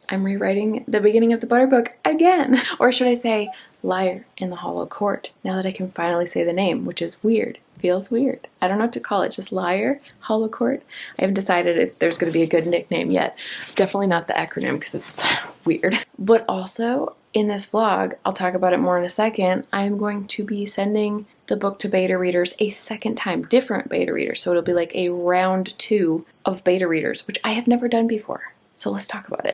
I'm rewriting the beginning of the Butter book again. Or should I say Liar in the Hollow Court, now that I can finally say the name, which is weird. Feels weird. I don't know what to call it, just Liar, Hollow Court. I haven't decided if there's going to be a good nickname yet. Definitely not the acronym because it's weird. But also, in this vlog, I'll talk about it more in a second, I'm going to be sending the book to beta readers a second time, different beta readers. So it'll be like a round 2 of beta readers, which I have never done before. So let's talk about it.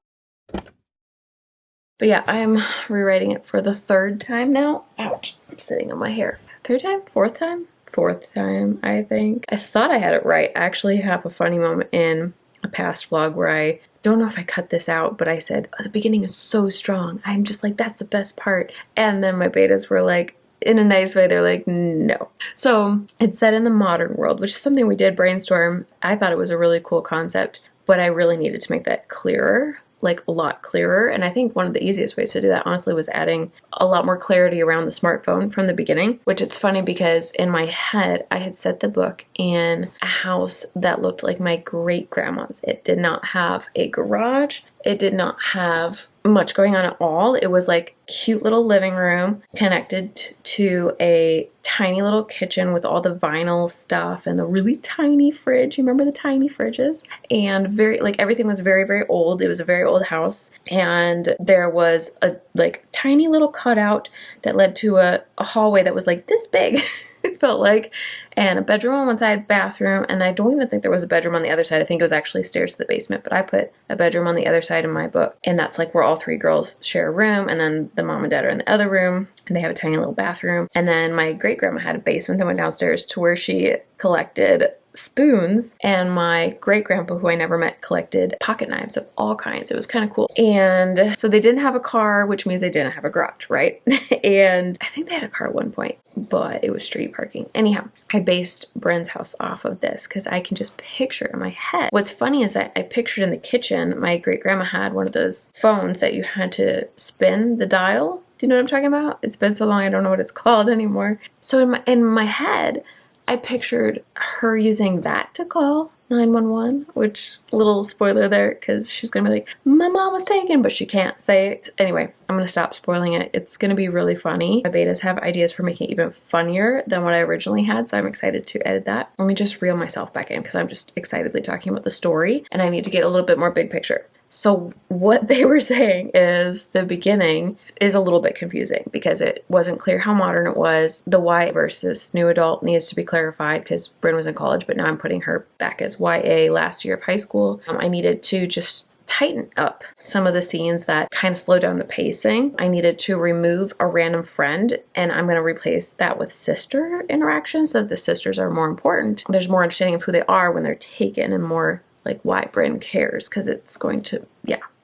But yeah, I'm rewriting it for the 3rd time now. Ouch, I'm sitting on my hair. 3rd time? 4th time? 4th time, I think. I thought I had it right. I actually have a funny moment in a past vlog where I don't know if I cut this out, but I said, oh, the beginning is so strong. I'm just like, that's the best part. And then my betas were like, in a nice way, they're like, no. So it's set in the modern world, which is something we did brainstorm. I thought it was a really cool concept, but I really needed to make that clearer, like a lot clearer. And I think one of the easiest ways to do that, honestly, was adding a lot more clarity around the smartphone from the beginning, which it's funny because in my head, I had set the book in a house that looked like my great grandma's. It did not have a garage. It did not have much going on at all. It was like cute little living room connected to a tiny little kitchen with all the vinyl stuff and the really tiny fridge. You remember the tiny fridges? And very, like, everything was very, very old. It was a very old house. And there was a like tiny little cutout that led to a hallway that was like this big. It felt like, and a bedroom on one side, bathroom, and I don't even think there was a bedroom on the other side. I think it was actually stairs to the basement, but I put a bedroom on the other side in my book, and that's like where all 3 girls share a room, and then the mom and dad are in the other room, and they have a tiny little bathroom, and then my great-grandma had a basement that went downstairs to where she collected spoons, and my great-grandpa, who I never met, collected pocket knives of all kinds. It was kind of cool. And so they didn't have a car, which means they didn't have a garage, right? And I think they had a car at one point, but it was street parking. Anyhow, I based Bryn's house off of this because I can just picture it in my head. What's funny is that I pictured in the kitchen, my great-grandma had one of those phones that you had to spin the dial. Do you know what I'm talking about? It's been so long, I don't know what it's called anymore. So in my head, I pictured her using that to call 911, which, little spoiler there, because she's gonna be like, my mom was taken, but she can't say it. Anyway, I'm gonna stop spoiling it. It's gonna be really funny. My betas have ideas for making it even funnier than what I originally had, so I'm excited to edit that. Let me just reel myself back in because I'm just excitedly talking about the story, and I need to get a little bit more big picture. So what they were saying is the beginning is a little bit confusing because it wasn't clear how modern it was. The YA versus new adult needs to be clarified because Bryn was in college, but now I'm putting her back as YA last year of high school. I needed to just tighten up some of the scenes that kind of slow down the pacing. I needed to remove a random friend, and I'm going to replace that with sister interactions so that the sisters are more important. There's more understanding of who they are when they're taken and more like why Bryn cares, because it's going to,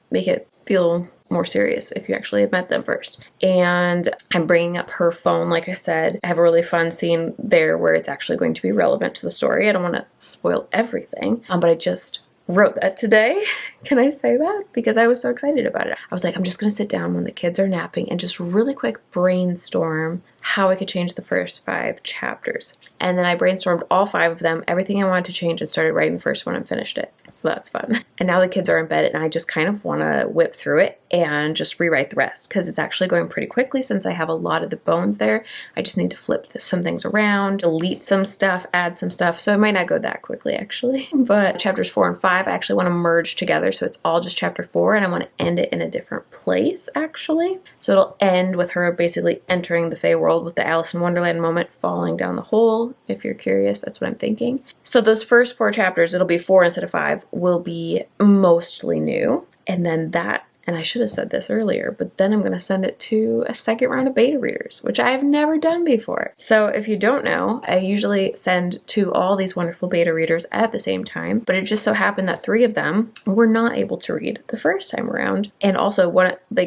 make it feel more serious if you actually have met them first. And I'm bringing up her phone, like I said. I have a really fun scene there where it's actually going to be relevant to the story. I don't want to spoil everything, but I just wrote that today. Can I say that? Because I was so excited about it. I was like, I'm just going to sit down when the kids are napping and just really quick brainstorm how I could change the first 5 chapters. And then I brainstormed all 5 of them, everything I wanted to change, and started writing the first one and finished it. So that's fun. And now the kids are in bed and I just kind of want to whip through it and just rewrite the rest because it's actually going pretty quickly since I have a lot of the bones there. I just need to flip some things around, delete some stuff, add some stuff. So it might not go that quickly actually. But chapters 4 and 5, I actually want to merge together. So it's all just chapter 4 and I want to end it in a different place actually. So it'll end with her basically entering the Fae world with the Alice in Wonderland moment falling down the hole. If you're curious, that's what I'm thinking. So those first 4 chapters, it'll be 4 instead of 5, will be mostly new. And then that, and I should have said this earlier, but then I'm going to send it to a second round of beta readers, which I have never done before. So if you don't know, I usually send to all these wonderful beta readers at the same time, but it just so happened that 3 of them were not able to read the first time around. And also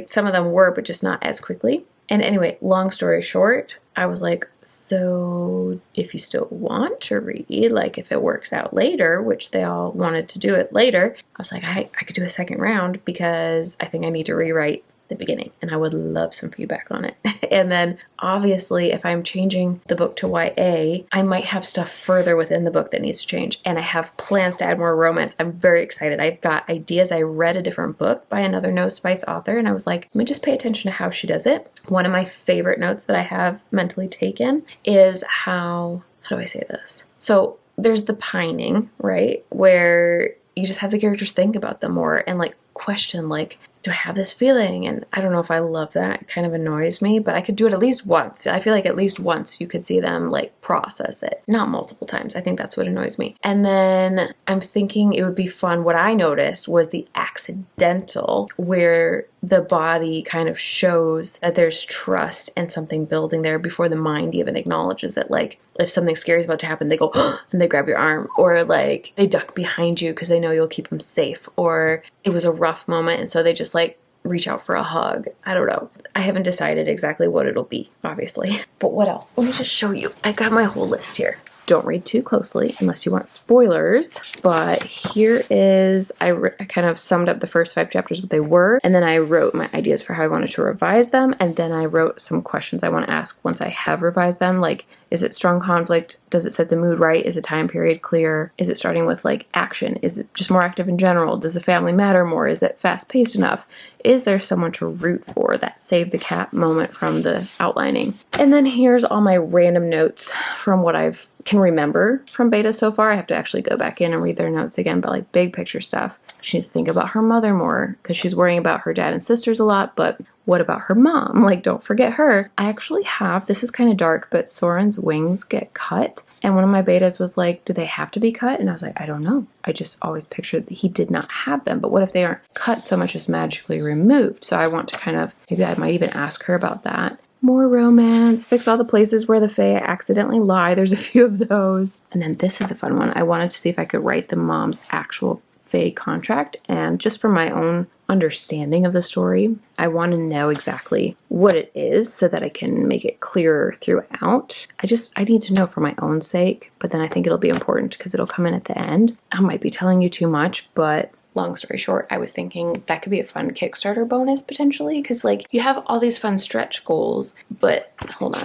some of them were, but just not as quickly. And anyway, long story short, I was like, so if you still want to read, like if it works out later, which they all wanted to do it later, I was like, I could do a second round because I think I need to rewrite the beginning, and I would love some feedback on it. And then obviously if I'm changing the book to YA, I might have stuff further within the book that needs to change, and I have plans to add more romance. I'm very excited. I've got ideas. I read a different book by another No Spice author, and I was like, let me just pay attention to how she does it. One of my favorite notes that I have mentally taken is how do I say this? So there's the pining, right? Where you just have the characters think about them more and like question, like, do I have this feeling? And I don't know if I love that. It kind of annoys me, but I could do it at least once. I feel like at least once you could see them like process it, not multiple times. I think that's what annoys me. And then I'm thinking it would be fun. What I noticed was the accidental, where the body kind of shows that there's trust and something building there before the mind even acknowledges it. Like if something scary is about to happen, they go and they grab your arm, or like they duck behind you because they know you'll keep them safe, or it was a rough moment and so they just like reach out for a hug. I don't know. I haven't decided exactly what it'll be, obviously. But what else? Let me just show you. I got my whole list here. Don't read too closely unless you want spoilers. But here is, I kind of summed up the first 5 chapters, what they were, and then I wrote my ideas for how I wanted to revise them, and then I wrote some questions I want to ask once I have revised them, like, is it strong conflict? Does it set the mood right? Is the time period clear? Is it starting with like action? Is it just more active in general? Does the family matter more? Is it fast paced enough? Is there someone to root for? That save the cat moment from the outlining. And then here's all my random notes from what I've can remember from beta so far. I have to actually go back in and read their notes again, but like big picture stuff. She needs to think about her mother more because she's worrying about her dad and sisters a lot, but what about her mom? Like, don't forget her. I actually have, this is kind of dark, but Soren's wings get cut. And one of my betas was like, do they have to be cut? And I was like, I don't know. I just always pictured that he did not have them. But what if they aren't cut so much as magically removed? So I want to kind of, maybe I might even ask her about that. More romance, fix all the places where the Fae accidentally lie. There's a few of those. And then this is a fun one. I wanted to see if I could write the mom's actual Fae contract, and just for my own understanding of the story, I want to know exactly what it is so that I can make it clearer throughout. I need to know for my own sake, but then I think it'll be important because it'll come in at the end. I might be telling you too much, but long story short, I was thinking that could be a fun Kickstarter bonus potentially, because like you have all these fun stretch goals, but hold on,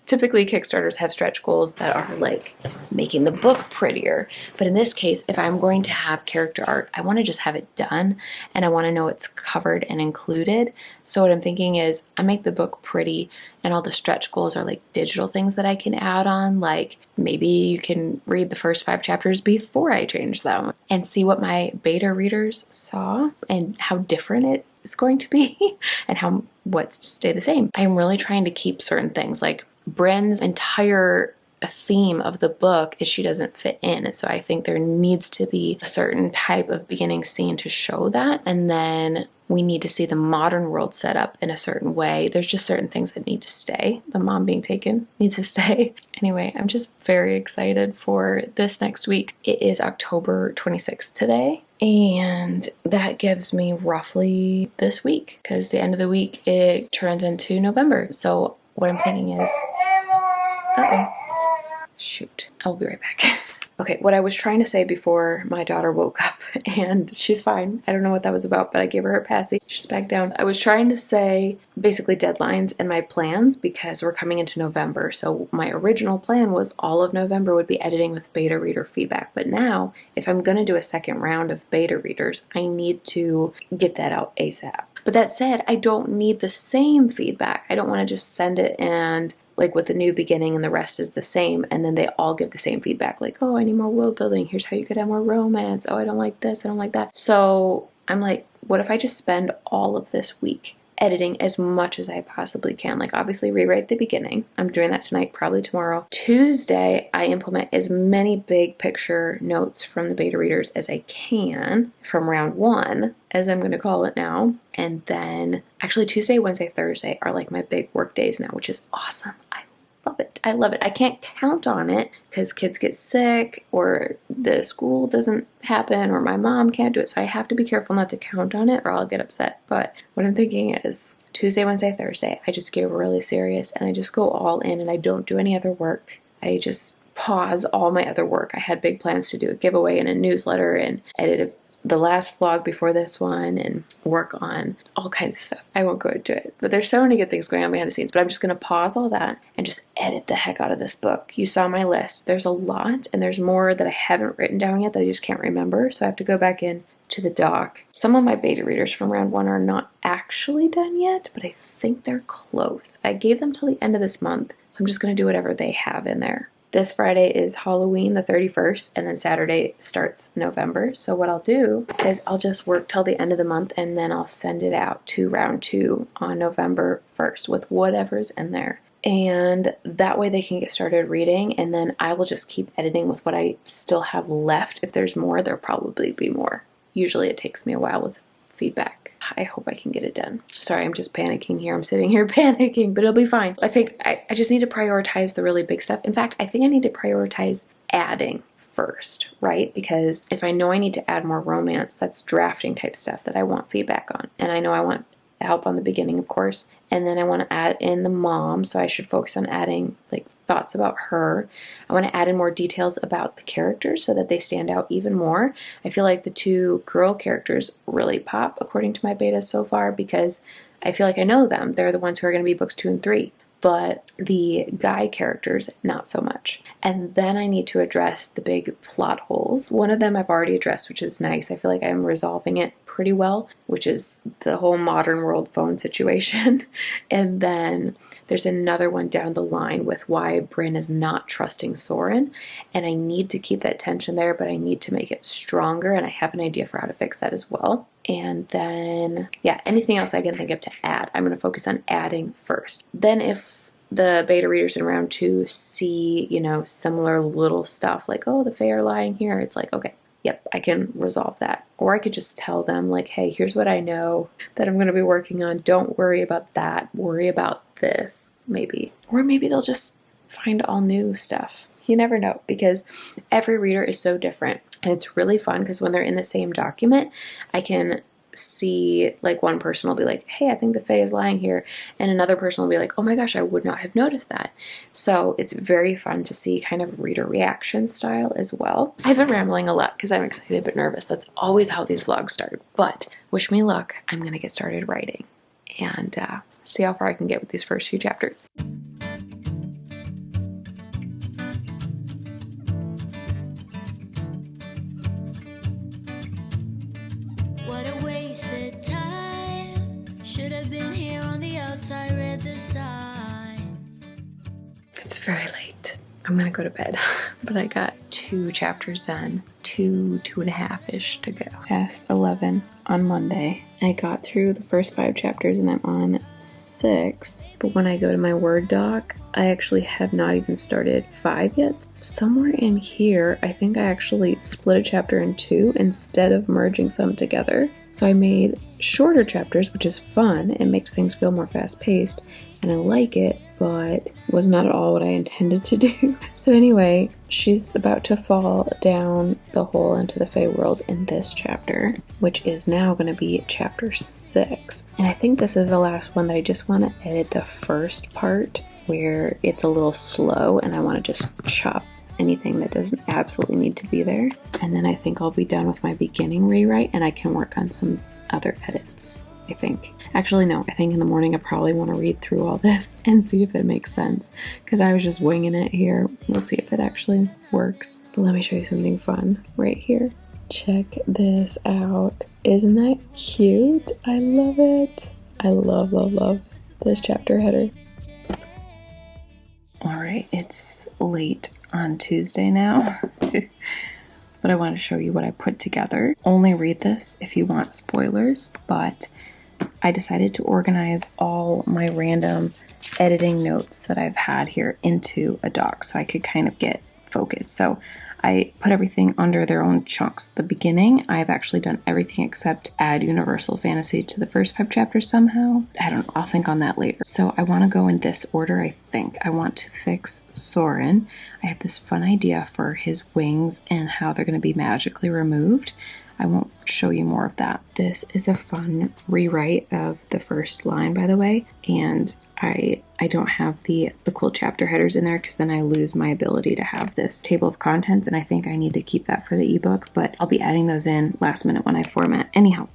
typically Kickstarters have stretch goals that are like making the book prettier. But in this case, if I'm going to have character art, I want to just have it done and I want to know it's covered and included. So what I'm thinking is I make the book pretty and all the stretch goals are like digital things that I can add on. Like maybe you can read the first 5 chapters before I change them and see what my beta readers saw and how different it is going to be and how what stay the same. I'm really trying to keep certain things, like Bryn's entire theme of the book is she doesn't fit in. And so I think there needs to be a certain type of beginning scene to show that. And then we need to see the modern world set up in a certain way. There's just certain things that need to stay. The mom being taken needs to stay. Anyway, I'm just very excited for this next week. It is October 26th today. And that gives me roughly this week, because the end of the week it turns into November. So what I'm thinking is, shoot, I will be right back. Okay, what I was trying to say before my daughter woke up, and she's fine. I don't know what that was about, but I gave her a passy. She's back down. I was trying to say basically deadlines and my plans because we're coming into November. So my original plan was all of November would be editing with beta reader feedback. But now, if I'm going to do a second round of beta readers, I need to get that out ASAP. But that said, I don't need the same feedback. I don't want to just send it and like with the new beginning and the rest is the same, and then they all give the same feedback, like, oh, I need more world building, here's how you could have more romance, oh, I don't like this, I don't like that. So I'm like, what if I just spend all of this week editing as much as I possibly can? Like obviously rewrite the beginning. I'm doing that tonight, probably tomorrow. Tuesday, I implement as many big picture notes from the beta readers as I can from round 1, as I'm going to call it now. And then actually Tuesday, Wednesday, Thursday are like my big work days now, which is awesome. I love it. I love it. I can't count on it because kids get sick or the school doesn't happen or my mom can't do it. So I have to be careful not to count on it or I'll get upset. But what I'm thinking is Tuesday, Wednesday, Thursday, I just get really serious and I just go all in and I don't do any other work. I just pause all my other work. I had big plans to do a giveaway and a newsletter and edit a the last vlog before this one and work on all kinds of stuff. I won't go into it, but there's so many good things going on behind the scenes. But I'm just going to pause all that and just edit the heck out of this book. You saw my list. There's a lot, and there's more that I haven't written down yet that I just can't remember. So I have to go back in to the doc. Some of my beta readers from round 1 are not actually done yet, but I think they're close. I gave them till the end of this month, so I'm just going to do whatever they have in there. This Friday is Halloween, the 31st, and then Saturday starts November. So what I'll do is I'll just work till the end of the month, and then I'll send it out to round 2 on November 1st with whatever's in there. And that way they can get started reading, and then I will just keep editing with what I still have left. If there's more, there'll probably be more. Usually it takes me a while with feedback. I hope I can get it done. Sorry, I'm just panicking here. I'm sitting here panicking, but it'll be fine. I think I just need to prioritize the really big stuff. In fact, I think I need to prioritize adding first, right? Because if I know I need to add more romance, that's drafting type stuff that I want feedback on. And I know I want help on the beginning, of course. And then I want to add in the mom, so I should focus on adding like thoughts about her. I want to add in more details about the characters so that they stand out even more. I feel like the 2 girl characters really pop according to my beta so far because I feel like I know them. They're the ones who are going to be books 2 and 3. But the guy characters, not so much. And then I need to address the big plot holes. One of them I've already addressed, which is nice. I feel like I'm resolving it pretty well, which is the whole modern world phone situation. And then there's another one down the line with why Bryn is not trusting Soren. And I need to keep that tension there, but I need to make it stronger. And I have an idea for how to fix that as well. And then, yeah, anything else I can think of to add, I'm going to focus on adding first. Then if the beta readers in round 2 see, you know, similar little stuff like, oh, the Fae are lying here, it's like, okay, yep, I can resolve that. Or I could just tell them like, hey, here's what I know that I'm going to be working on. Don't worry about that. Worry about this, maybe. Or maybe they'll just find all new stuff. You never know, because every reader is so different. And it's really fun because when they're in the same document, I can see like one person will be like, hey, I think the Fae is lying here. And another person will be like, oh my gosh, I would not have noticed that. So it's very fun to see kind of reader reaction style as well. I've been rambling a lot because I'm excited but nervous. That's always how these vlogs start. But wish me luck. I'm going to get started writing and see how far I can get with these first few chapters. What a wasted time. Should have been here on the outside, read the signs. It's very late. I'm gonna go to bed. But I got 2 chapters done. 2.5-ish to go. Past 11 on Monday. I got through the first 5 chapters and I'm on 6. But when I go to my Word doc, I actually have not even started 5 yet. Somewhere in here, I think I actually split a chapter in 2 instead of merging some together. So I made shorter chapters, which is fun. It makes things feel more fast-paced, and I like it, but was not at all what I intended to do. So anyway, she's about to fall down the hole into the Fae world in this chapter, which is now going to be chapter 6. And I think this is the last one that I just want to edit the first part where it's a little slow and I want to just chop anything that doesn't absolutely need to be there. And then I think I'll be done with my beginning rewrite and I can work on some other edits, I think. Actually, no, I think in the morning I probably want to read through all this and see if it makes sense, because I was just winging it here. We'll see if it actually works. But let me show you something fun right here. Check this out. Isn't that cute? I love it. I love, love, love this chapter header. Alright, it's late on Tuesday now, but I want to show you what I put together. Only read this if you want spoilers, but I decided to organize all my random editing notes that I've had here into a doc so I could kind of get focused. So I put everything under their own chunks. The beginning, I've actually done everything except add Universal Fantasy to the first 5 chapters somehow. I don't know, I'll think on that later. So I want to go in this order, I think. I want to fix Soren. I have this fun idea for his wings and how they're going to be magically removed. I won't show you more of that. This is a fun rewrite of the first line, by the way, and I don't have the cool chapter headers in there because then I lose my ability to have this table of contents, and I think I need to keep that for the ebook, but I'll be adding those in last minute when I format. Anyhow,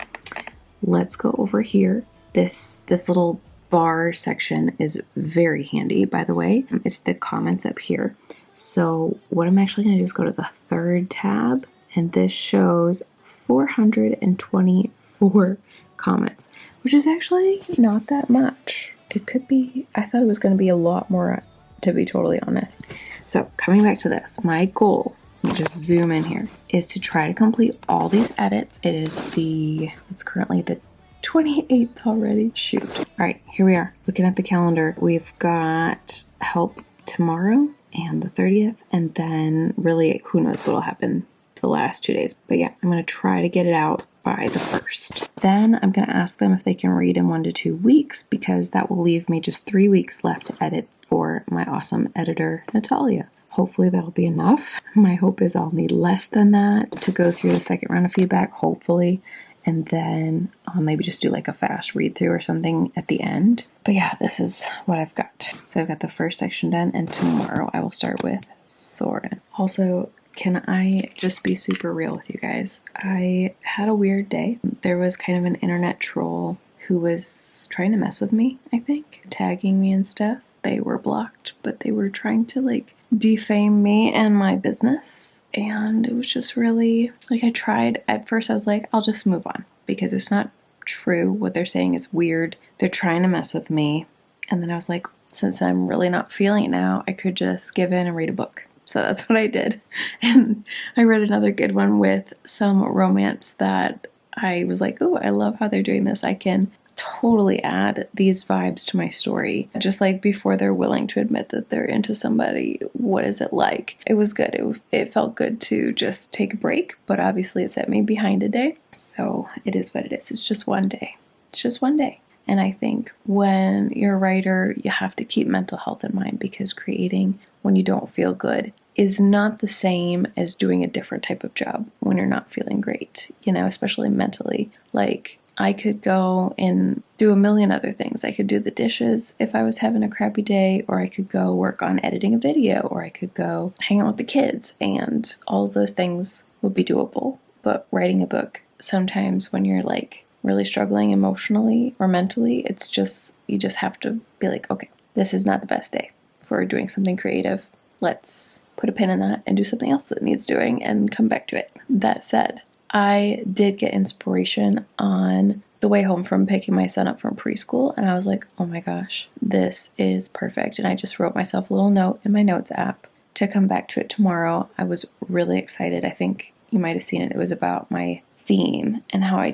let's go over here. This little bar section is very handy, by the way. It's the comments up here. So what I'm actually going to do is go to the third tab, and this shows 424 comments, which is actually not that much. It could be, I thought it was going to be a lot more, to be totally honest. So coming back to this, my goal, let me just zoom in here, is to try to complete all these edits. It's currently the 28th already. Shoot. All right, here we are. Looking at the calendar, we've got help tomorrow and the 30th, and then really who knows what will happen the last 2 days. But yeah, I'm going to try to get it out by the 1st. Then I'm going to ask them if they can read in 1 to 2 weeks, because that will leave me just 3 weeks left to edit for my awesome editor, Natalia. Hopefully that'll be enough. My hope is I'll need less than that to go through the second round of feedback, hopefully. And then I'll maybe just do like a fast read through or something at the end. But yeah, this is what I've got. So I've got the first section done, and tomorrow I will start with Soren. Also, can I just be super real with you guys? I had a weird day. There was kind of an internet troll who was trying to mess with me, I think, tagging me and stuff. They were blocked, but they were trying to like defame me and my business. And it was just really like, I tried at first. I was like, I'll just move on because it's not true. What they're saying is weird. They're trying to mess with me. And then I was like, since I'm really not feeling it now, I could just give in and read a book. So that's what I did. And I read another good one with some romance that I was like, oh, I love how they're doing this. I can totally add these vibes to my story. Just like before they're willing to admit that they're into somebody, what is it like? It was good. It felt good to just take a break, but obviously it set me behind a day. So it is what it is. It's just one day. It's just one day. And I think when you're a writer, you have to keep mental health in mind, because creating when you don't feel good is not the same as doing a different type of job when you're not feeling great, you know, especially mentally. Like, I could go and do a million other things. I could do the dishes if I was having a crappy day, or I could go work on editing a video, or I could go hang out with the kids, and all of those things would be doable. But writing a book, sometimes when you're like really struggling emotionally or mentally, it's just, you just have to be like, okay, this is not the best day for doing something creative. Let's put a pin in that and do something else that needs doing and come back to it. That said, I did get inspiration on the way home from picking my son up from preschool, and I was like, oh my gosh, this is perfect. And I just wrote myself a little note in my notes app to come back to it tomorrow. I was really excited. I think you might have seen it. It was about my theme and how I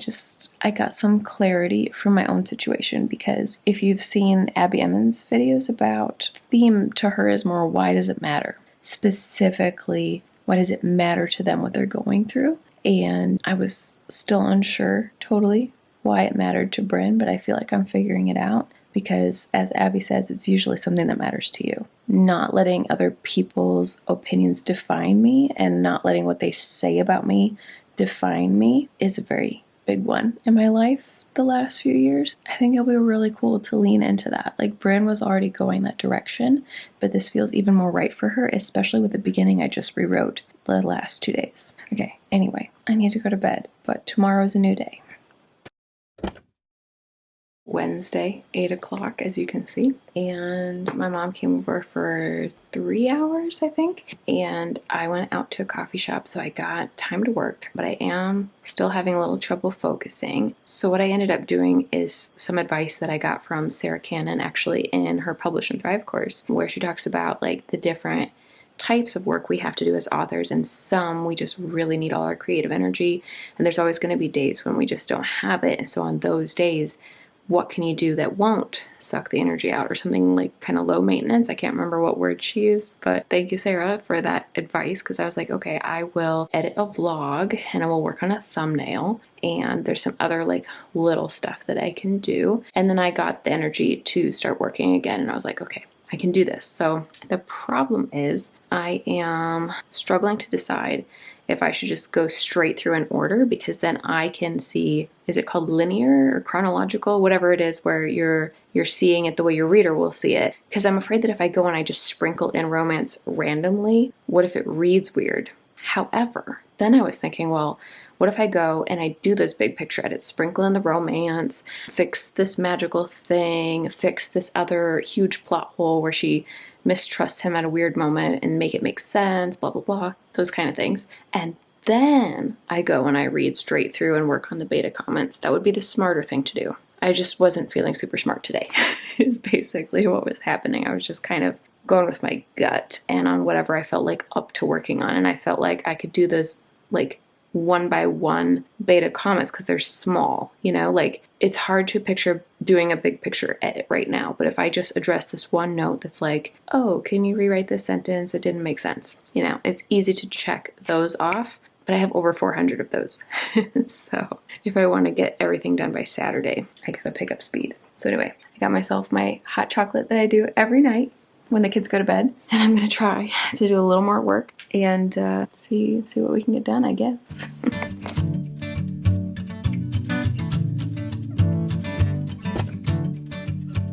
got some clarity from my own situation, because if you've seen Abby Emmons' videos about theme, to her is more, why does it matter? Specifically, why does it matter to them what they're going through? And I was still unsure totally why it mattered to Bryn, but I feel like I'm figuring it out, because as Abby says, it's usually something that matters to you. Not letting other people's opinions define me, and not letting what they say about me define me, is a very big one in my life the last few years. I think it'll be really cool to lean into that. Like, Bryn was already going that direction, but this feels even more right for her, especially with the beginning I just rewrote the last 2 days. Okay, anyway, I need to go to bed, but tomorrow's a new day. Wednesday, 8 o'clock, as you can see. And my mom came over for 3 hours, I think. And I went out to a coffee shop, so I got time to work, but I am still having a little trouble focusing. So what I ended up doing is some advice that I got from Sarah Cannon, actually, in her Publish and Thrive course, where she talks about like the different types of work we have to do as authors, and some we just really need all our creative energy, and there's always going to be days when we just don't have it. And so on those days, what can you do that won't suck the energy out, or something like kind of low maintenance? I can't remember what word she used, but thank you, Sarah, for that advice, because I was like, okay, I will edit a vlog and I will work on a thumbnail, and there's some other like little stuff that I can do. And then I got the energy to start working again, and I was like, okay, I can do this. So the problem is I am struggling to decide if I should just go straight through an order, because then I can see, is it called linear or chronological, whatever it is, where you're seeing it the way your reader will see it. Because I'm afraid that if I go and I just sprinkle in romance randomly, what if it reads weird? However, then I was thinking, well, what if I go and I do those big picture edits, sprinkle in the romance, fix this magical thing, fix this other huge plot hole where she mistrusts him at a weird moment and make it make sense, blah, blah, blah, those kind of things. And then I go and I read straight through and work on the beta comments. That would be the smarter thing to do. I just wasn't feeling super smart today, is basically what was happening. I was just kind of going with my gut and on whatever I felt like up to working on. And I felt like I could do those like one by one beta comments because they're small, you know, like it's hard to picture doing a big picture edit right now. But if I just address this one note that's like, oh, can you rewrite this sentence? It didn't make sense. You know, it's easy to check those off, but I have over 400 of those. So if I want to get everything done by Saturday, I gotta pick up speed. So anyway, I got myself my hot chocolate that I do every night when the kids go to bed, and I'm gonna try to do a little more work and see what we can get done, I guess.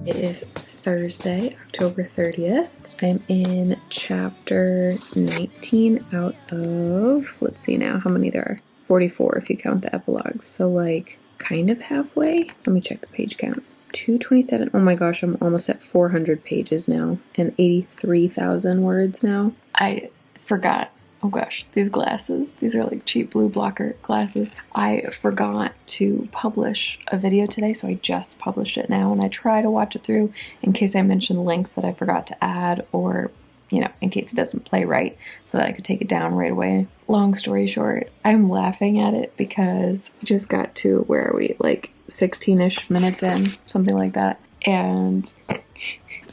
It is Thursday, October 30th. I'm in chapter 19 out of, let's see now how many there are. 44 if you count the epilogues. So like kind of halfway. Let me check the page count. 227. Oh my gosh, I'm almost at 400 pages now and 83,000 words now. I forgot. Oh gosh, these glasses. These are like cheap blue blocker glasses. I forgot to publish a video today, so I just published it now, and I try to watch it through in case I mention links that I forgot to add, or you know, in case it doesn't play right, so that I could take it down right away. Long story short, I'm laughing at it because I just got to, where are we, like 16-ish minutes in, something like that. And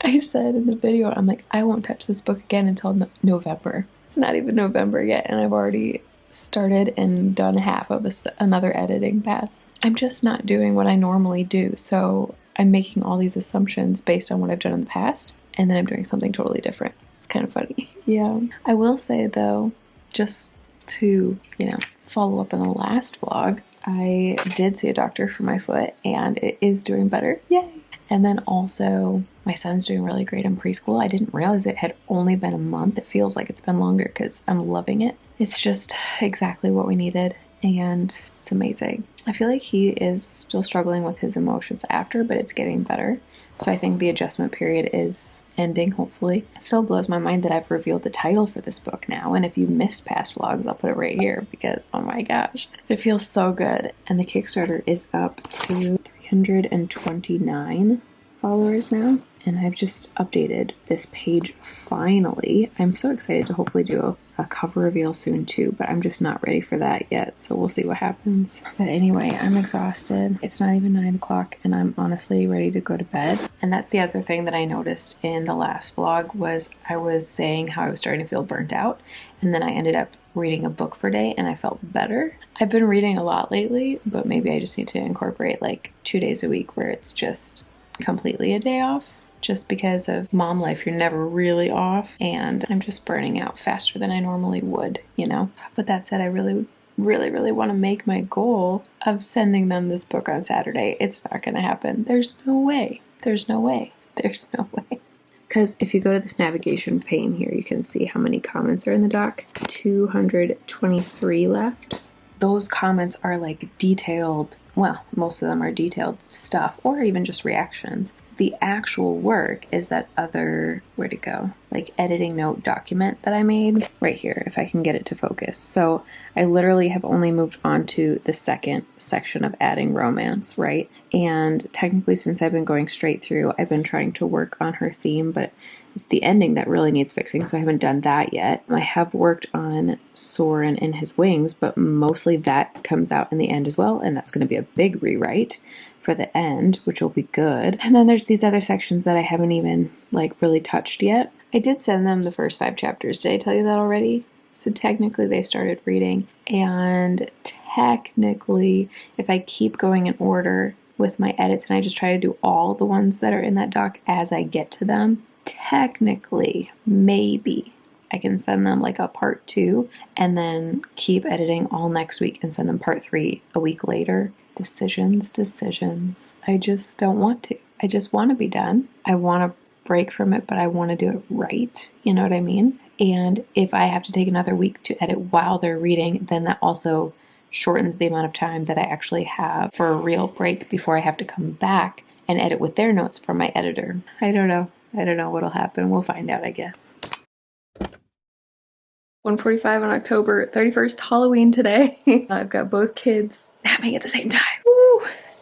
I said in the video, I'm like, I won't touch this book again until November. It's not even November yet, and I've already started and done half of another editing pass. I'm just not doing what I normally do, so I'm making all these assumptions based on what I've done in the past, and then I'm doing something totally different. It's kind of funny. Yeah. I will say though, just to, you know, follow up on the last vlog, I did see a doctor for my foot and it is doing better. Yay! And then also my son's doing really great in preschool. I didn't realize it had only been a month. It feels like it's been longer because I'm loving it. It's just exactly what we needed and it's amazing. I feel like he is still struggling with his emotions after, but it's getting better. So I think the adjustment period is ending, hopefully. It still blows my mind that I've revealed the title for this book now. And if you missed past vlogs, I'll put it right here because, oh my gosh, it feels so good. And the Kickstarter is up to 329 followers now. And I've just updated this page finally. I'm so excited to hopefully do a cover reveal soon too, but I'm just not ready for that yet, so we'll see what happens. But anyway, I'm exhausted. It's not even 9 o'clock and I'm honestly ready to go to bed. And that's the other thing that I noticed in the last vlog was I was saying how I was starting to feel burnt out, and then I ended up reading a book per day and I felt better. I've been reading a lot lately, but maybe I just need to incorporate like 2 days a week where it's just completely a day off. Just because of mom life, you're never really off, and I'm just burning out faster than I normally would, you know? But that said, I really want to make my goal of sending them this book on Saturday. It's not going to happen. There's no way. There's no way. There's no way. Because if you go to this navigation pane here, you can see how many comments are in the doc. 223 left. Those comments are like detailed, well, most of them are detailed stuff, or even just reactions. The actual work is that other, where'd it go? Like editing note document that I made right here, if I can get it to focus. So I literally have only moved on to the second section of adding romance, right? And technically, since I've been going straight through, I've been trying to work on her theme, but it's the ending that really needs fixing, so I haven't done that yet. I have worked on Soren and his wings, but mostly that comes out in the end as well, and that's going to be a big rewrite for the end, which will be good. And then there's these other sections that I haven't even like really touched yet. I did send them the first 5 chapters. Did I tell you that already? So technically they started reading, and technically if I keep going in order with my edits and I just try to do all the ones that are in that doc as I get to them, technically maybe I can send them like a part 2 and then keep editing all next week and send them part 3 a week later. Decisions. I just don't want to. I just want to be done. I want to break from it, but I want to do it right. You know what I mean? And if I have to take another week to edit while they're reading, then that also shortens the amount of time that I actually have for a real break before I have to come back and edit with their notes from my editor. I don't know what'll happen. We'll find out, I guess. 1:45 on October 31st, Halloween today. I've got both kids napping at the same time. Woo!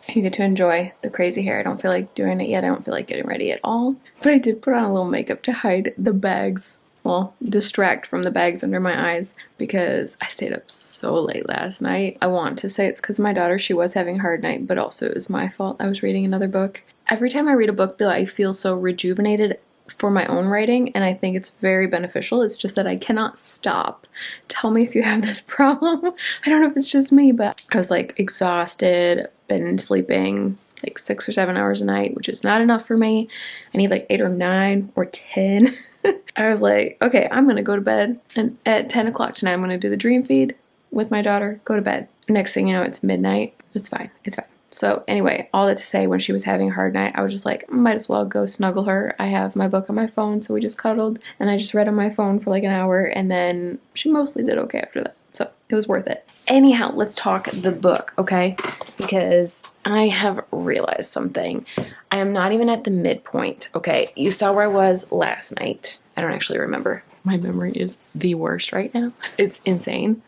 You get to enjoy the crazy hair. I don't feel like doing it yet. I don't feel like getting ready at all. But I did put on a little makeup to hide the bags. Well, distract from the bags under my eyes because I stayed up so late last night. I want to say it's because my daughter, she was having a hard night, but also it was my fault. I was reading another book. Every time I read a book, though, I feel so rejuvenated for my own writing, and I think it's very beneficial. It's just that I cannot stop. Tell me if you have this problem. I don't know if it's just me, but I was like exhausted, been sleeping like 6 or 7 hours a night, which is not enough for me. I need like 8 or 9 or 10. I was like, okay, I'm gonna go to bed, and at 10 o'clock tonight I'm gonna do the dream feed with my daughter, go to bed. Next thing you know, it's midnight. It's fine. So anyway, all that to say, when she was having a hard night, I was just like, might as well go snuggle her. I have my book on my phone, so we just cuddled, and I just read on my phone for like an hour, and then she mostly did okay after that. So it was worth it. Anyhow, let's talk the book, okay? Because I have realized something. I am not even at the midpoint, okay? You saw where I was last night. I don't actually remember. My memory is the worst right now. It's insane.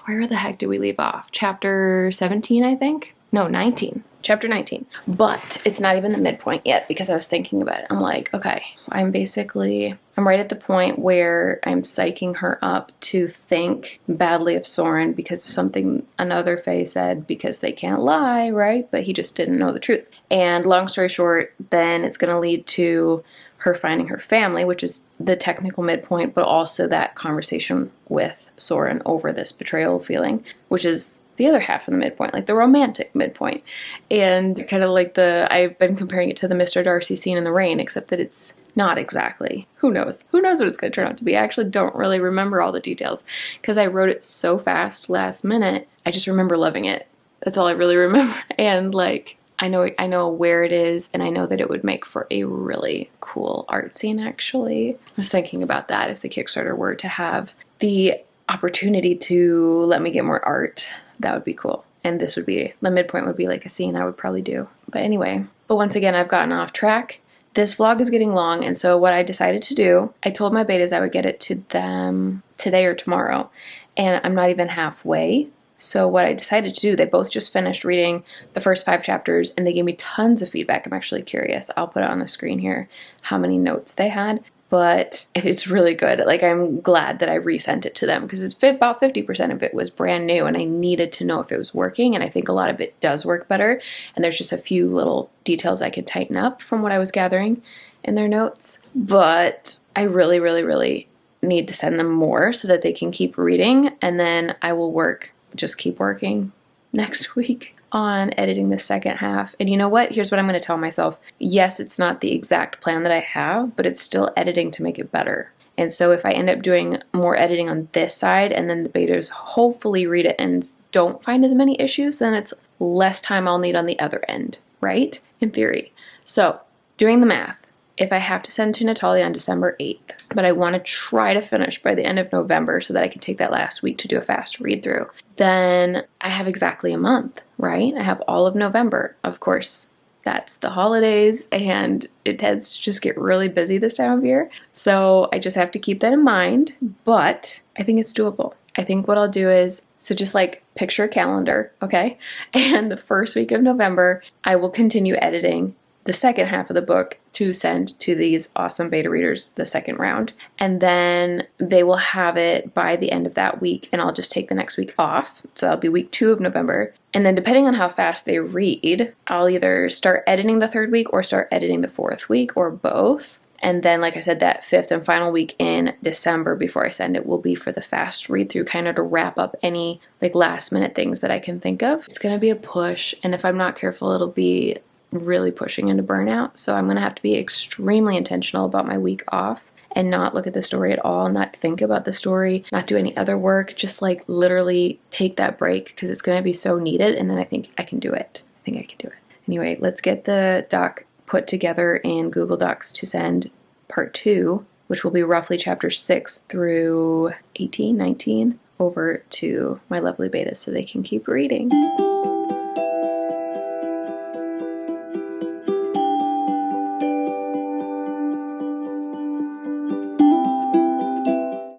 Where the heck did we leave off? Chapter 17, I think? No, 19. Chapter 19. But it's not even the midpoint yet because I was thinking about it. I'm like, okay, I'm right at the point where I'm psyching her up to think badly of Soren because of something another Fae said, because they can't lie, right? But he just didn't know the truth. And long story short, then it's going to lead to her finding her family, which is the technical midpoint, but also that conversation with Soren over this betrayal feeling, which is the other half of the midpoint, like the romantic midpoint. And kind of like I've been comparing it to the Mr. Darcy scene in the rain, except that it's not exactly. Who knows what it's going to turn out to be. I actually don't really remember all the details because I wrote it so fast last minute. I just remember loving it. That's all I really remember. And like, I know where it is, and I know that it would make for a really cool art scene, actually. I was thinking about that if the Kickstarter were to have the opportunity to let me get more art. That would be cool. And the midpoint would be like a scene I would probably do. But anyway, once again, I've gotten off track. This vlog is getting long, and so what I decided to do, I told my betas I would get it to them today or tomorrow, and I'm not even halfway. So what I decided to do, they both just finished reading the first 5 chapters, and they gave me tons of feedback. I'm actually curious. I'll put it on the screen here how many notes they had. But it's really good. Like, I'm glad that I resent it to them because it's about 50% of it was brand new, and I needed to know if it was working, and I think a lot of it does work better, and there's just a few little details I could tighten up from what I was gathering in their notes. But I really, really, really need to send them more so that they can keep reading, and then I will just keep working next week on editing the second half. And you know what? Here's what I'm going to tell myself. Yes, it's not the exact plan that I have, but it's still editing to make it better. And so if I end up doing more editing on this side and then the betas hopefully read it and don't find as many issues, then it's less time I'll need on the other end, right? In theory. So doing the math, if I have to send to Natalia on December 8th, but I want to try to finish by the end of November so that I can take that last week to do a fast read through, then I have exactly a month, right? I have all of November. Of course, that's the holidays, and it tends to just get really busy this time of year. So I just have to keep that in mind, but I think it's doable. I think what I'll do is, so just like picture a calendar, okay? And the first week of November, I will continue editing the second half of the book to send to these awesome beta readers the second round. And then they will have it by the end of that week, and I'll just take the next week off. So that'll be week 2 of November. And then depending on how fast they read, I'll either start editing the 3rd week or start editing the 4th week, or both. And then, like I said, that 5th and final week in December before I send it will be for the fast read through, kind of to wrap up any like last minute things that I can think of. It's gonna be a push, and if I'm not careful, it'll be really pushing into burnout. So I'm going to have to be extremely intentional about my week off and not look at the story at all, not think about the story, not do any other work, just like literally take that break because it's going to be so needed. And then I think I can do it. I think I can do it. Anyway, let's get the doc put together in Google Docs to send part 2, which will be roughly chapters 6 through 18, 19, over to my lovely betas so they can keep reading.